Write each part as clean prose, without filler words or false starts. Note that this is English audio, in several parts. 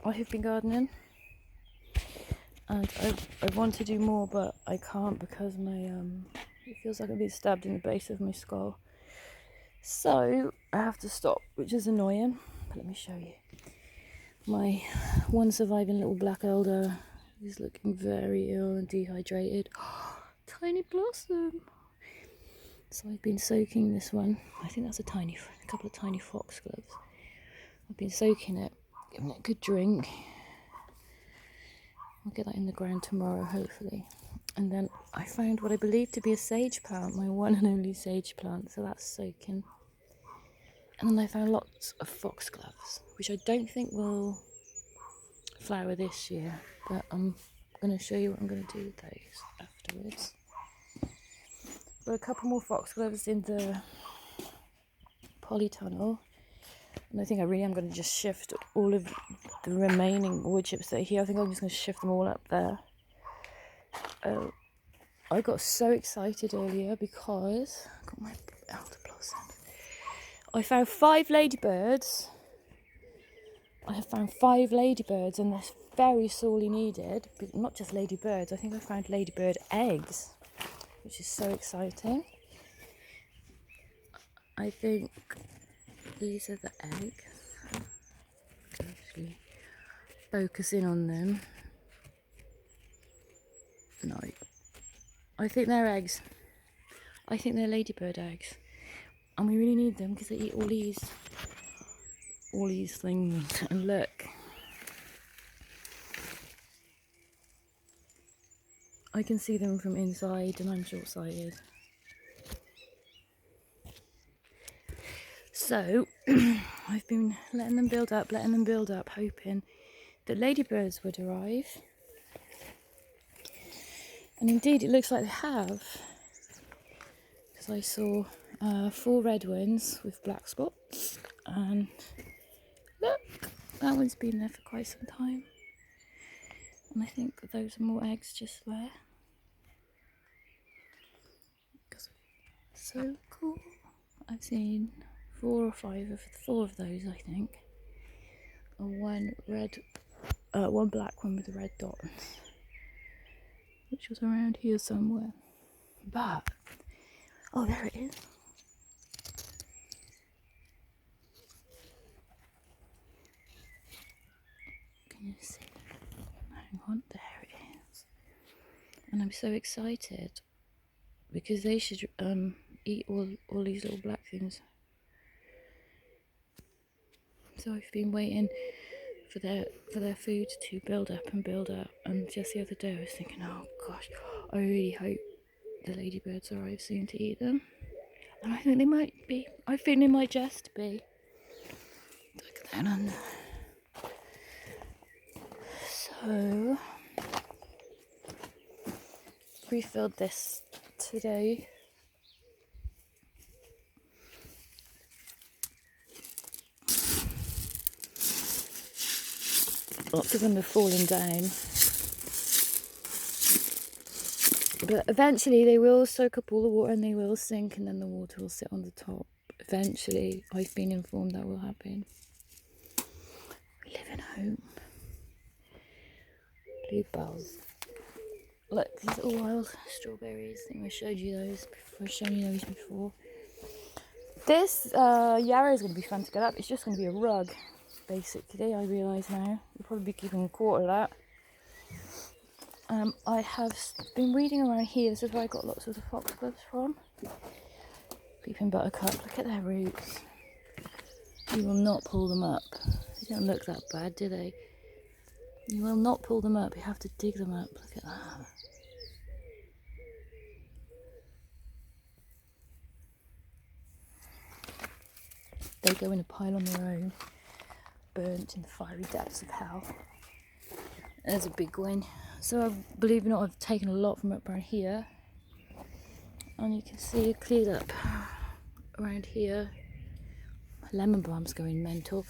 I have been gardening, and I want to do more, but I can't because my it feels like I've been stabbed in the base of my skull. So I have to stop, which is annoying. But let me show you. My one surviving little black elder is looking very ill and dehydrated. Tiny blossom. So I've been soaking this one. I think that's a couple of tiny foxgloves. I've been soaking it, giving it a good drink. I'll get that in the ground tomorrow, hopefully. And then I found what I believe to be a sage plant, my one and only sage plant. So that's soaking. And then I found lots of foxgloves, which I don't think will flower this year. But I'm going to show you what I'm going to do with those afterwards. Got a couple more foxgloves in the polytunnel. And I think I really am going to just shift all of the remaining wood chips that are here. I think I'm just going to shift them all up there. I got so excited earlier because I got my elder blossom. I found 5 ladybirds. I have found 5 ladybirds, and they're very sorely needed. But not just ladybirds, I think I found ladybird eggs, which is so exciting. I think these are the eggs. I can actually focus in on them. No, I think they're eggs. I think they're ladybird eggs, and we really need them because they eat all these things. And look, I can see them from inside, and I'm short-sighted. So I've been letting them build up, hoping that ladybirds would arrive. And indeed, it looks like they have, because I saw 4 red ones with black spots, and look, that one's been there for quite some time. And I think that those are more eggs just there. So cool. I've seen 4 or 5 of 4 of those, I think. And one black one with a red dot, which was around here somewhere. But oh, there it is. Can you see? Hang on, there it is. And I'm so excited because they should eat all these little black things. So I've been waiting for their food to build up, and just the other day I was thinking, oh gosh, I really hope the ladybirds arrive soon to eat them. And I think they might be. I think they might just be. Look at that on there. So refilled this today. Lots of them have fallen down. But eventually they will soak up all the water and they will sink, and then the water will sit on the top. Eventually, I've been informed that will happen. We live in home. Bluebells. Look, these are wild strawberries. I think I showed you those before. This yarrow is going to be fun to get up. It's just going to be a rug, basically, I realise now. We'll probably be keeping a quarter of that. I have been weeding around here. This is where I got lots of the foxgloves from. Creeping buttercup. Look at their roots. You will not pull them up. They don't look that bad, do they? You will not pull them up. You have to dig them up. Look at that. They go in a pile on their own, burnt in the fiery depths of hell. There's a big one. So believe it or not, I've taken a lot from up around here, and you can see it cleared up around here. My lemon balm's going mental.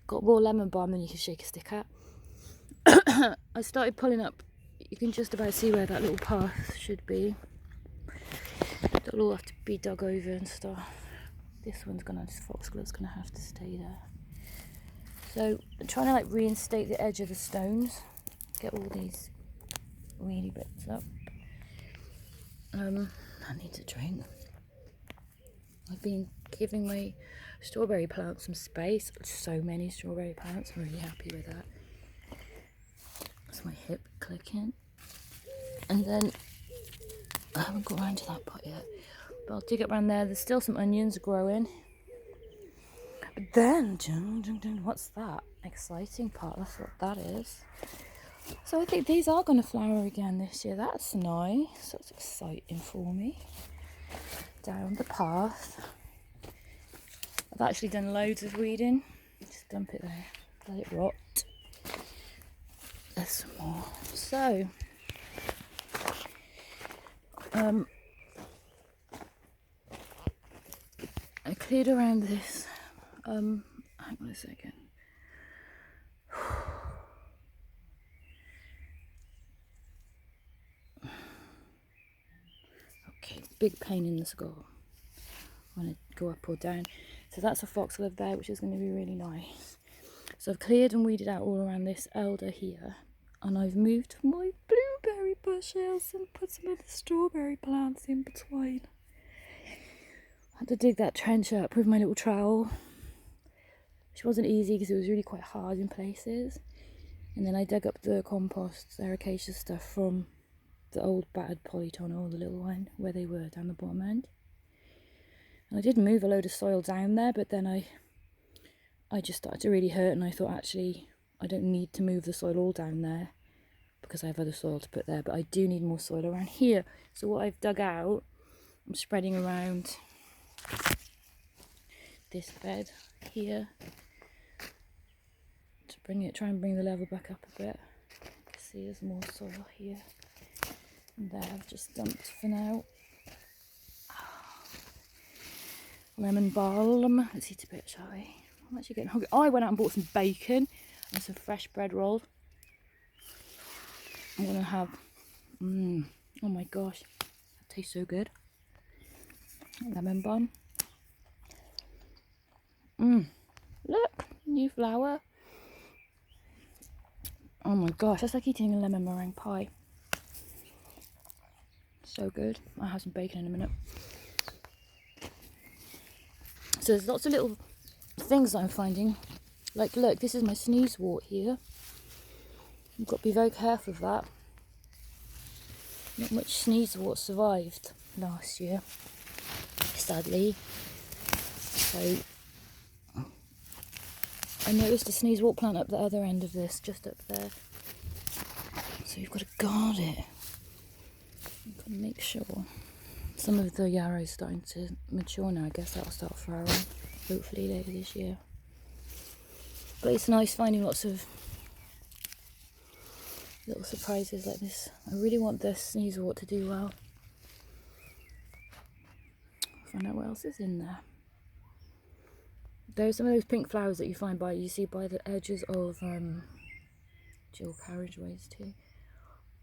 Got more lemon balm than you can shake a stick at. I started pulling up. You can just about see where that little path should be. That'll all have to be dug over and stuff. This foxglove's gonna have to stay there. So I'm trying to like reinstate the edge of the stones, get all these weedy bits up. I need to drink. I've been giving my strawberry plants some space. So many strawberry plants. I'm really happy with that. That's my hip clicking. And then I haven't got around to that pot yet, but I'll dig up around there. There's still some onions growing. But then, what's that? Exciting part. That's what that is. So I think these are going to flower again this year. That's nice. That's exciting for me. Down the path. I've actually done loads of weeding. Just dump it there. Let it rot. There's some more. So, I cleared around this. Hang on a second. Okay, big pain in the skull. I want to go up or down. So that's a foxglove there, which is going to be really nice. So I've cleared and weeded out all around this elder here. And I've moved my blueberry bushes and put some of the strawberry plants in between. I had to dig that trench up with my little trowel, which wasn't easy because it was really quite hard in places. And then I dug up the compost, the acacia stuff from the old battered polytunnel, the little one, where they were down the bottom end. And I did move a load of soil down there, but then I just started to really hurt, and I thought actually I don't need to move the soil all down there because I have other soil to put there, but I do need more soil around here. So what I've dug out, I'm spreading around this bed here to try and bring the level back up a bit. See, there's more soil here and there. I've just dumped for now. Lemon balm. Let's eat a bit, shall we? I'm actually getting hungry. Oh, I went out and bought some bacon and some fresh bread rolls. I'm gonna have. Oh my gosh, that tastes so good. Lemon balm. Look, new flower. Oh my gosh, that's like eating a lemon meringue pie. So good. I'll have some bacon in a minute. So there's lots of little things that I'm finding. Like, look, this is my sneezewort here. You've got to be very careful of that. Not much sneezewort survived last year, sadly. So I noticed a sneezewort plant up the other end of this, just up there. So you've got to guard it. You've got to make sure. Some of the yarrow is starting to mature now. I guess that'll start flowering, hopefully later this year. But it's nice finding lots of little surprises like this. I really want this sneezewort to do well. Find out what else is in there. There's some of those pink flowers that you see by the edges of dual carriageways too,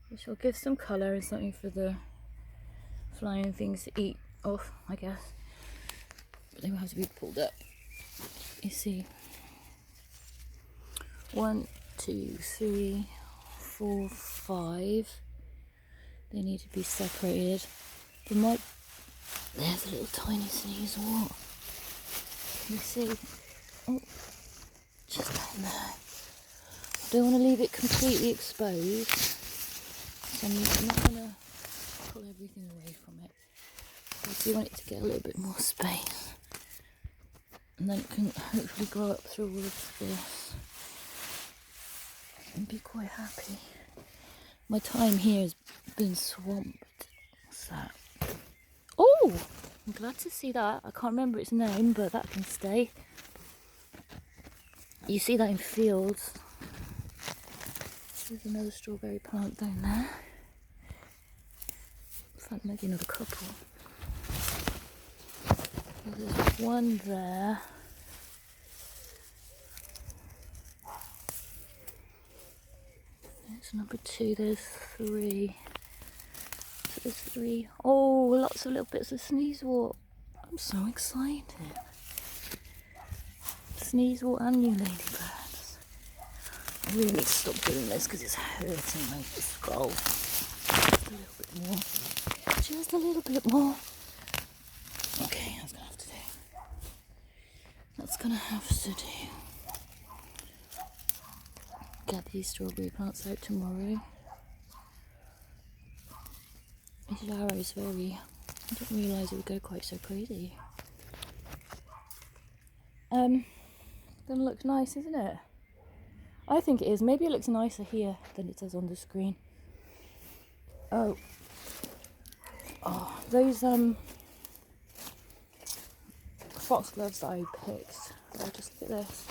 which will give some colour and something for the flying things to eat off, I guess. But they will have to be pulled up. You see, 1, 2, 3, 4, 5. They need to be separated. There's a little tiny sneezewort. Can you see? Oh, just down there. I don't want to leave it completely exposed, so I'm not going to pull everything away from it. I do want it to get a little bit more space, and then it can hopefully grow up through all of this and be quite happy. My time here has been swamped. What's that? Oh, I'm glad to see that. I can't remember its name, but that can stay. You see that in fields. There's another strawberry plant down there. In fact, maybe another couple. There's one there. There's number 2, there's 3. So there's 3. Oh, lots of little bits of sneezewort. I'm so excited. Sneezewort and new ladybirds. I really need to stop doing this because it's hurting my skull. Just a little bit more. Just a little bit more. Okay, that's gonna have to do. That's gonna have to do. Get these strawberry plants out tomorrow. This yarrow is very. I didn't realise it would go quite so crazy. Gonna look nice, isn't it? I think it is. Maybe it looks nicer here than it does on the screen. Oh, those foxgloves that I picked. Oh, just look at this.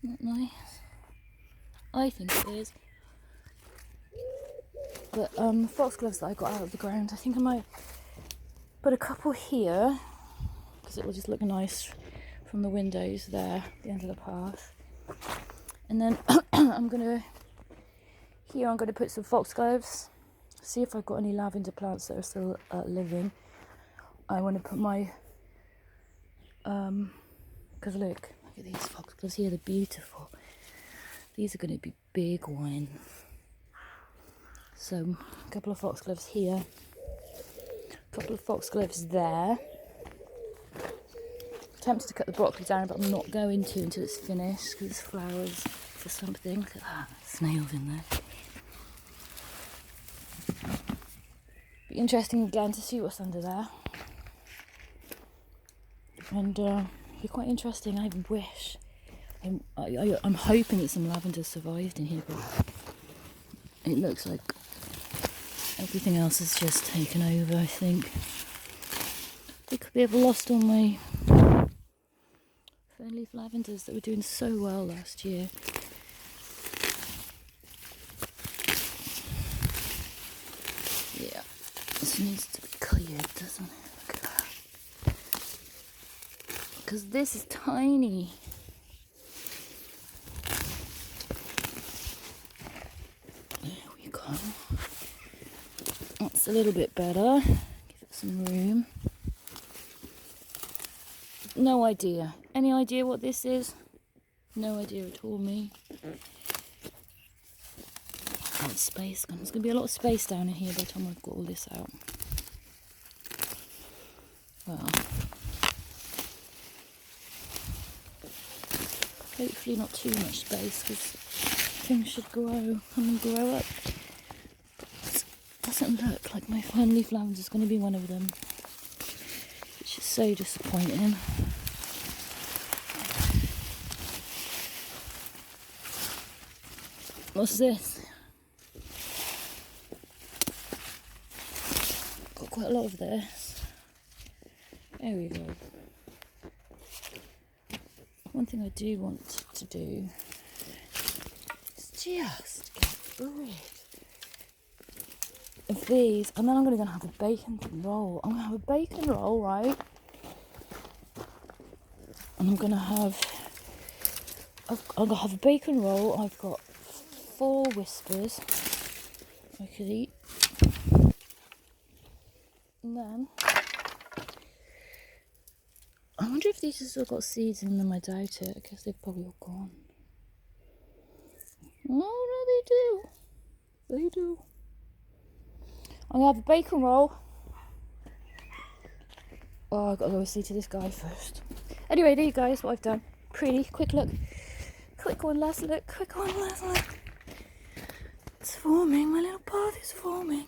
Isn't that nice? I think it is. But foxgloves that I got out of the ground, I think I might put a couple here because it will just look nice from the windows there, at the end of the path. And then I'm gonna put some foxgloves. See if I've got any lavender plants that are still living. I want to put my because look at these foxgloves here, they're beautiful. These are going to be big ones. So a couple of foxgloves here, a couple of foxgloves there. Tempted to cut the broccoli down, but I'm not going to until it's finished because it's flowers for something. Look at that, snails in there. Be interesting again to see what's under there. And be quite interesting. I wish. I'm hoping that some lavender survived in here, but it looks like everything else has just taken over, I think. They could be lost on my fern-leaf lavenders that were doing so well last year. Yeah, this needs to be cleared, doesn't it? Look at that. Because this is tiny. There we go. That's a little bit better. Give it some room. No idea. Any idea what this is? No idea at all, me. Oh, it's space. There's going to be a lot of space down in here by the time I've got all this out. Well, hopefully not too much space because things should grow and grow up. It doesn't look like my fern-leaf lavender is going to be one of them, which is so disappointing. What's this? Got quite a lot of this. There we go. One thing I do want to do is just get rid of these, and then I'm going to have a bacon roll. I'm going to have a bacon roll, right? And I'm going to have a bacon roll. I've got 4 whispers I could eat. And then I wonder if these have still got seeds in them. I doubt it. I guess they've probably all gone. Oh no, they do. They do. I'm gonna have a bacon roll. Oh, I've got to go see to this guy first. Anyway, there you go, that's what I've done. Pretty quick look. Quick one last look. Quick one last look. It's forming, my little path is forming.